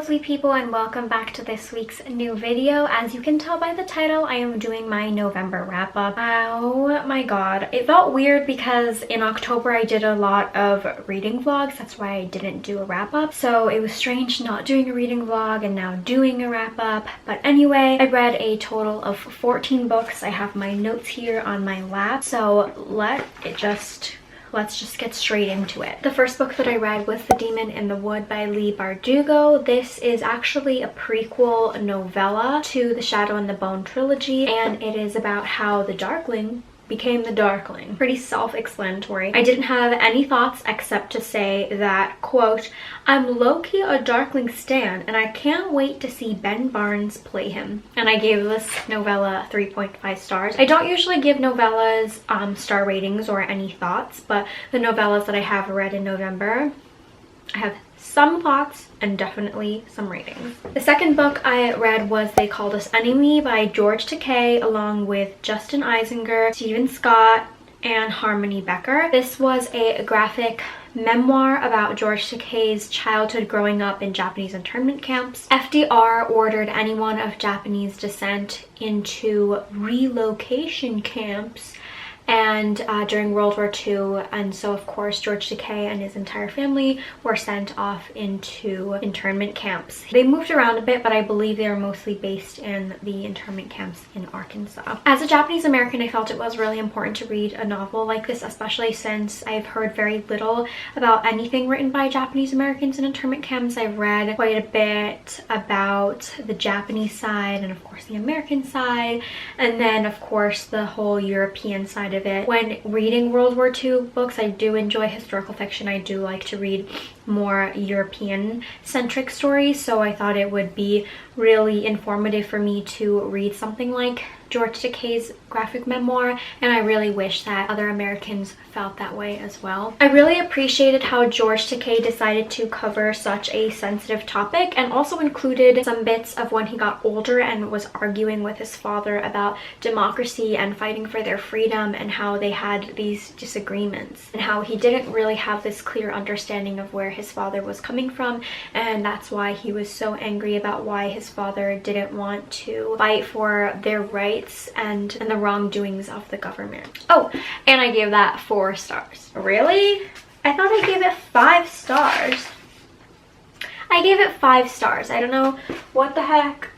lovely people, and welcome back to this week's new video. As you can tell by the title, I am doing my November wrap-up. Oh my god, it felt weird because in October I did a lot of reading vlogs. That's why I didn't do a wrap-up, so it was strange not doing a reading vlog and now doing a wrap-up. But anyway, I read a total of 14 books. I have my notes here on my lap, so let's just get straight into it. The first book that I read was The Demon in the Wood by Leigh Bardugo. This is actually a prequel novella to the Shadow and the Bone trilogy, and it is about how the Darkling became the Darkling. Pretty self-explanatory. I didn't have any thoughts except to say that, quote, "I'm low-key a Darkling stan and I can't wait to see Ben Barnes play him." And I gave this novella 3.5 stars. I don't usually give novellas star ratings or any thoughts, but the novellas that I have read in November, I have some thoughts and definitely some ratings. The second book I read was They Called Us Enemy by George Takei, along with Justin Eisinger, Stephen Scott, and Harmony Becker. This was a graphic memoir about George Takei's childhood growing up in Japanese internment camps. FDR ordered anyone of Japanese descent into relocation camps and during World War II, and so of course George Takei and his entire family were sent off into internment camps. They moved around a bit, but I believe they are mostly based in the internment camps in Arkansas. As a Japanese American, I felt it was really important to read a novel like this, especially since I've heard very little about anything written by Japanese Americans in internment camps. I've read quite a bit about the Japanese side and of course the American side, and then of course the whole European side of it. When reading World War II books, I do enjoy historical fiction. I do like to read more European centric stories, so I thought it would be really informative for me to read something like George Takei's graphic memoir, and I really wish that other Americans felt that way as well. I really appreciated how George Takei decided to cover such a sensitive topic and also included some bits of when he got older and was arguing with his father about democracy and fighting for their freedom, and how they had these disagreements and how he didn't really have this clear understanding of where his father was coming from, and that's why he was so angry about why his father didn't want to fight for their rights and the wrongdoings of the government. Oh, and I gave that 4 stars. Really? I thought I gave it 5 stars. I gave it 5 stars. I don't know what the heck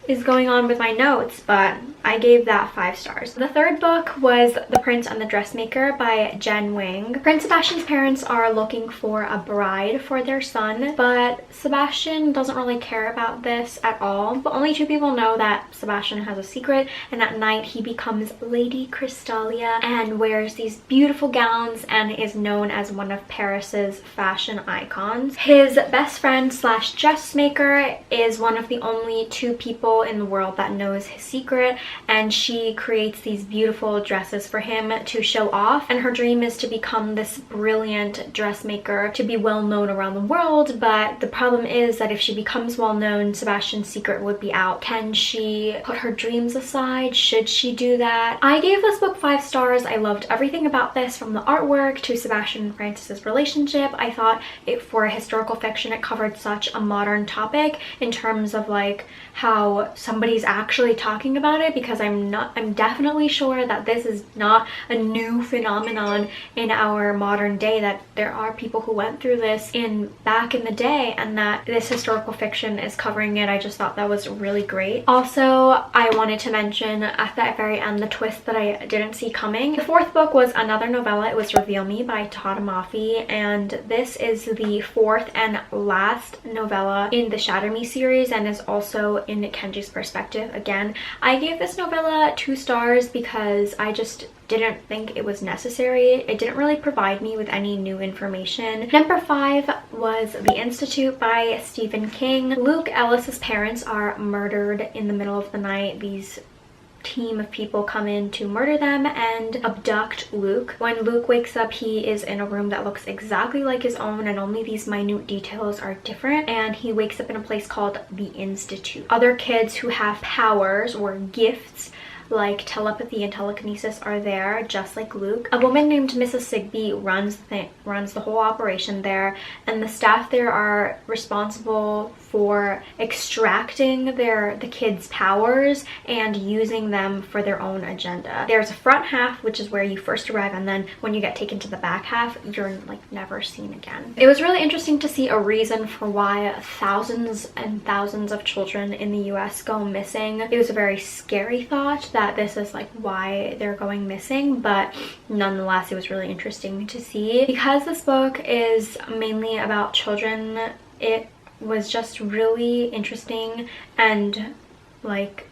is going on with my notes, but I gave that 5 stars. The third book was The Prince and the Dressmaker by Jen Wang. Prince Sebastian's parents are looking for a bride for their son, but Sebastian doesn't really care about this at all. But only 2 people know that Sebastian has a secret, and at night he becomes Lady Crystalia and wears these beautiful gowns and is known as one of Paris's fashion icons. His best friend slash dressmaker is one of the only 2 people in the world that knows his secret, and she creates these beautiful dresses for him to show off, and her dream is to become this brilliant dressmaker, to be well known around the world. But the problem is that if she becomes well known, Sebastian's secret would be out. Can she put her dreams aside? Should she do that? I gave this book 5 stars. I loved everything about this, from the artwork to Sebastian and Francis's relationship. I thought for a historical fiction it covered such a modern topic in terms of like how somebody's actually talking about it, because I'm definitely sure that this is not a new phenomenon in our modern day, that there are people who went through this back in the day, and that this historical fiction is covering it. I just thought that was really great. Also, I wanted to mention at the very end the twist that I didn't see coming. The fourth book was another novella. It was Reveal Me by Mafi, and this is the 4th and last novella in the Shatter Me series, and is also in Kenji's perspective. Again, I gave this novella 2 stars because I just didn't think it was necessary. It didn't really provide me with any new information. Number 5 was The Institute by Stephen King. Luke Ellis's parents are murdered in the middle of the night. These team of people come in to murder them and abduct Luke. When Luke wakes up, he is in a room that looks exactly like his own, and only these minute details are different, and he wakes up in a place called the Institute. Other kids who have powers or gifts like telepathy and telekinesis are there, just like Luke. A woman named Mrs. Sigby runs the whole operation there, and the staff there are responsible for extracting the kids' powers and using them for their own agenda. There's a front half, which is where you first arrive, and then when you get taken to the back half, you're like never seen again. It was really interesting to see a reason for why thousands and thousands of children in the US go missing. It was a very scary thought that this is like why they're going missing, but nonetheless it was really interesting to see. Because this book is mainly about children, it was just really interesting and like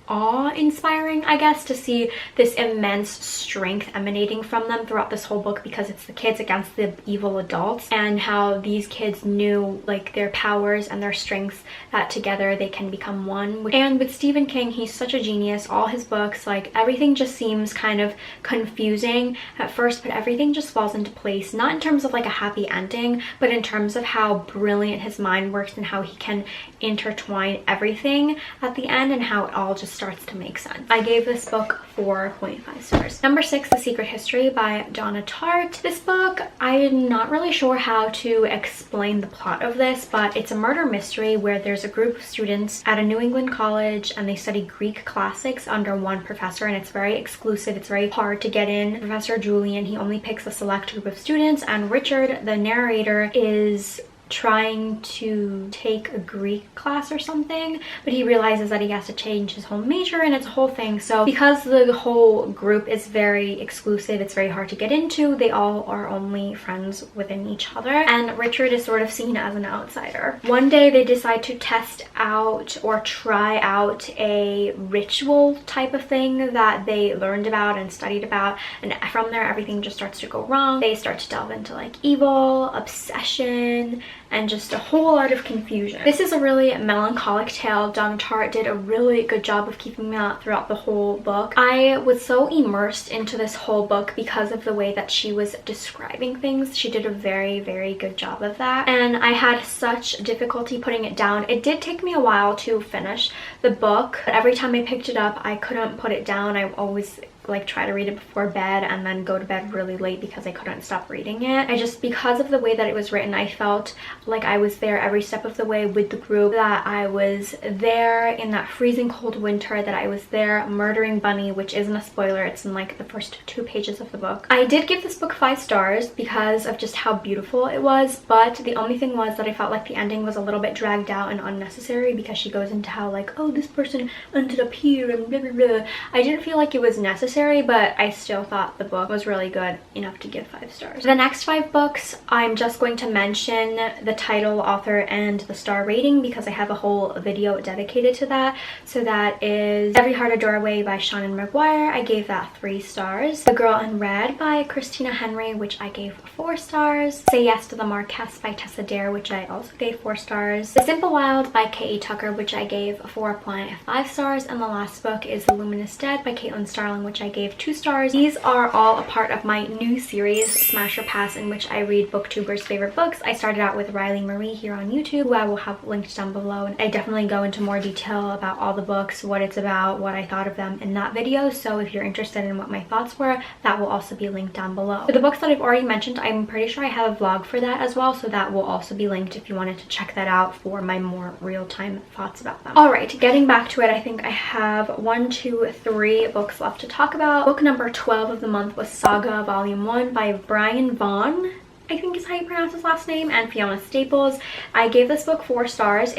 awe-inspiring, I guess, to see this immense strength emanating from them throughout this whole book, because it's the kids against the evil adults, and how these kids knew like their powers and their strengths, that together they can become one. And with Stephen King, he's such a genius. All his books, like everything just seems kind of confusing at first, but everything just falls into place, not in terms of like a happy ending, but in terms of how brilliant his mind works and how he can intertwine everything at the end, and how it all just starts to make sense. I gave this book 4.5 stars. Number 6, The Secret History by Donna Tartt. This book, I'm not really sure how to explain the plot of this, but it's a murder mystery where there's a group of students at a New England college and they study Greek classics under one professor, and it's very exclusive. It's very hard to get in. Professor Julian, he only picks a select group of students, and Richard, the narrator, is trying to take a Greek class or something, but he realizes that he has to change his whole major, and it's a whole thing. So because the whole group is very exclusive, it's very hard to get into, they all are only friends within each other, and Richard is sort of seen as an outsider. One day they decide to test out or try out a ritual type of thing that they learned about and studied about, and from there everything just starts to go wrong. They start to delve into like evil, obsession, and just a whole lot of confusion. This is a really melancholic tale. Donna Tartt did a really good job of keeping me out throughout the whole book. I was so immersed into this whole book because of the way that she was describing things. She did a very, very good job of that, and I had such difficulty putting it down. It did take me a while to finish the book, but every time I picked it up, I couldn't put it down. I always like try to read it before bed and then go to bed really late because I couldn't stop reading it. Because of the way that it was written, I felt like I was there every step of the way with the group, that I was there in that freezing cold winter, that I was there murdering Bunny, which isn't a spoiler, it's in like the first 2 pages of the book. I did give this book 5 stars because of just how beautiful it was, but the only thing was that I felt like the ending was a little bit dragged out and unnecessary, because she goes into how like, oh, this person ended up here and blah blah blah. I didn't feel like it was necessary, but I still thought the book was really good enough to give 5 stars. The next 5 books, I'm just going to mention the title, author, and the star rating because I have a whole video dedicated to that. So that is Every Heart a Doorway by Seanan McGuire. I gave that 3 stars. The Girl in Red by Christina Henry, which I gave 4 stars. Say Yes to the Marquess by Tessa, which I also gave 4 stars. The Simple Wild by K.E. Tucker, which I gave 4.5 stars. And the last book is The Luminous Dead by Caitlin Starling, which I gave 2 stars. These are all a part of my new series, Smash or Pass, in which I read booktubers' favorite books. I started out with Riley Marie here on YouTube, who I will have linked down below, and I definitely go into more detail about all the books, what it's about, what I thought of them in that video. So if you're interested in what my thoughts were, that will also be linked down below. For the books that I've already mentioned, I'm pretty sure I have a vlog for that as well, so that will also be linked if you wanted to check that out for my more real-time thoughts about them. Alright, getting back to it, I think I have 1, 2, 3 books left to talk about. Book number 12 of the month was Saga Volume 1 by Vaughan, I think is how you pronounce his last name, and Fiona Staples. I gave this book 4 stars.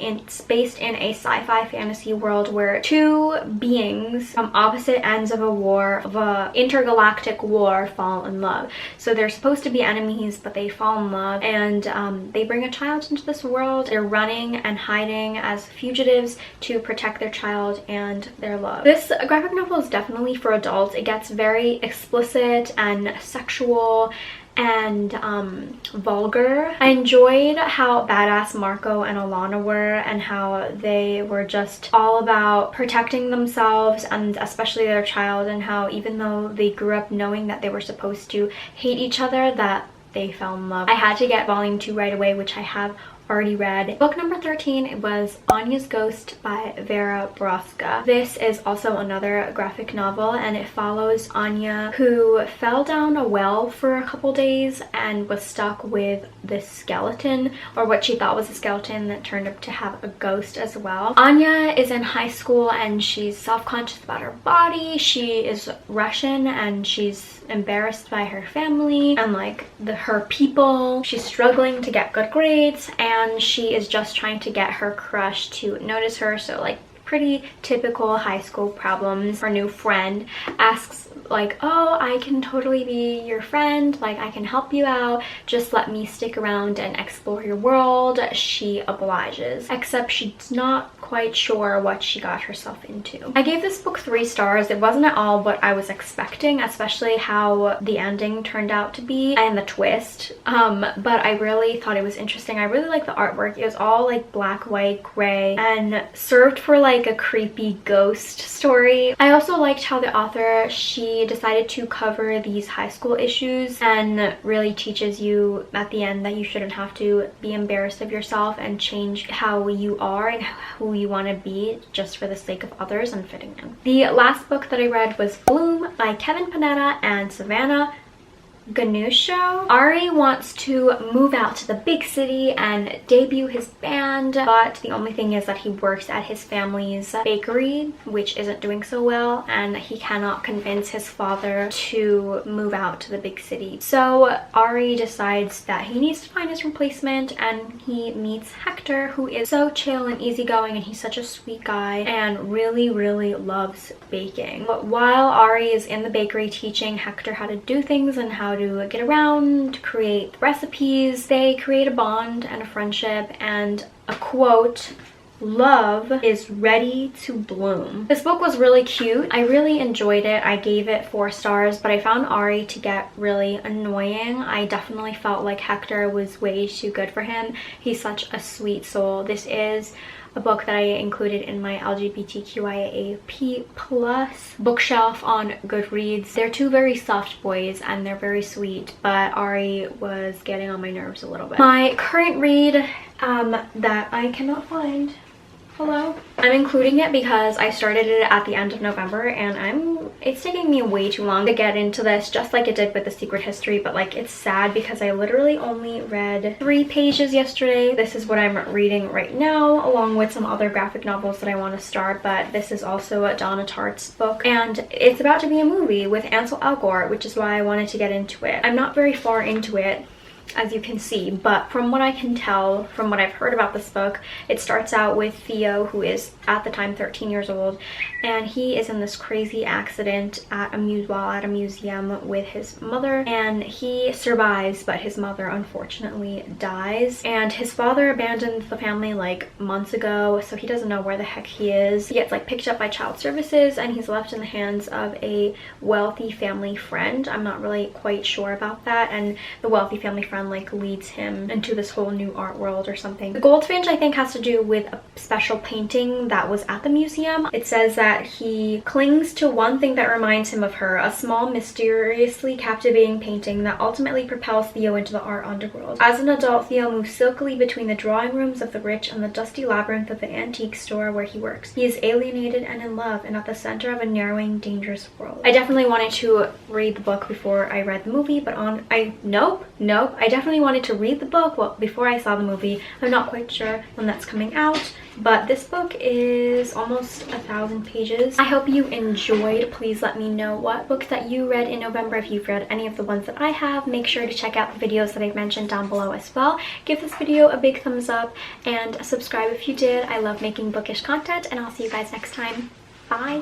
It's based in a sci-fi fantasy world where 2 beings from opposite ends of a intergalactic war fall in love. So they're supposed to be enemies, but they fall in love, and they bring a child into this world. They're running and hiding as fugitives to protect their child and their love. This graphic novel is definitely for adults. It gets very explicit and sexual and vulgar. I enjoyed how badass Marco and Alana were, and how they were just all about protecting themselves and especially their child, and how even though they grew up knowing that they were supposed to hate each other, that they fell in love. I had to get volume 2 right away, which I have already read. Book number 13 was Anya's Ghost by Vera Brosgol. This is also another graphic novel, and it follows Anya, who fell down a well for a couple days and was stuck with this skeleton, or what she thought was a skeleton that turned up to have a ghost as well. Anya is in high school and she's self-conscious about her body. She is Russian and she's embarrassed by her family and like her people. She's struggling to get good grades and she is just trying to get her crush to notice her. So like pretty typical high school problems. Her new friend asks like, oh, I can totally be your friend, like I can help you out, just let me stick around and explore your world. She obliges, except she's not quite sure what she got herself into. I gave this book 3 stars. It wasn't at all what I was expecting, especially how the ending turned out to be and the twist, but I really thought it was interesting. I really like the artwork. It was all like black, white, gray, and served for like a creepy ghost story. I also liked how the author, she decided to cover these high school issues and really teaches you at the end that you shouldn't have to be embarrassed of yourself and change how you are and who you want to be just for the sake of others and fitting in. The last book that I read was Bloom by Kevin Panetta and Savanna. Ganuchea. Ari wants to move out to the big city and debut his band, but the only thing is that he works at his family's bakery, which isn't doing so well, and he cannot convince his father to move out to the big city. So Ari decides that he needs to find his replacement, and he meets Hector, who is so chill and easygoing, and he's such a sweet guy and really, really loves baking. But while Ari is in the bakery teaching Hector how to do things and how to get around, create recipes, they create a bond and a friendship and a quote, "Love is ready to bloom." This book was really cute. I really enjoyed it. I gave it 4 stars, but I found Ari to get really annoying. I definitely felt like Hector was way too good for him. He's such a sweet soul. This is a book that I included in my LGBTQIAP+ bookshelf on Goodreads. They're 2 very soft boys and they're very sweet, but Ari was getting on my nerves a little bit. My current read that I cannot find. Hello? I'm including it because I started it at the end of November and it's taking me way too long to get into this, just like it did with The Secret History, but like it's sad because I literally only read 3 pages yesterday. This is what I'm reading right now, along with some other graphic novels that I want to start, but this is also a Donna Tartt's book and it's about to be a movie with Ansel Elgort, which is why I wanted to get into it. I'm not very far into it, as you can see, but from what I can tell, from what I've heard about this book, it starts out with Theo, who is at the time 13 years old, and he is in this crazy accident at a museum with his mother, and he survives, but his mother unfortunately dies, and his father abandoned the family like months ago, so he doesn't know where the heck he is. He gets like picked up by child services and he's left in the hands of a wealthy family friend. I'm not really quite sure about that, and the wealthy family friend like leads him into this whole new art world or something. The Goldfinch I think has to do with a special painting that was at the museum. It says that he clings to one thing that reminds him of her, a small, mysteriously captivating painting that ultimately propels Theo into the art underworld. As an adult, Theo moves silkily between the drawing rooms of the rich and the dusty labyrinth of the antique store where he works. He is alienated and in love and at the center of a narrowing, dangerous world. I definitely wanted to read the book before I read the movie, but nope. I definitely wanted to read the book before I saw the movie. I'm not quite sure when that's coming out, but this book is almost 1,000 pages. I hope you enjoyed. Please let me know what books that you read in November. If you've read any of the ones that I have, make sure to check out the videos that I've mentioned down below as well. Give this video a big thumbs up and subscribe if you did. I love making bookish content, and I'll see you guys next time. Bye!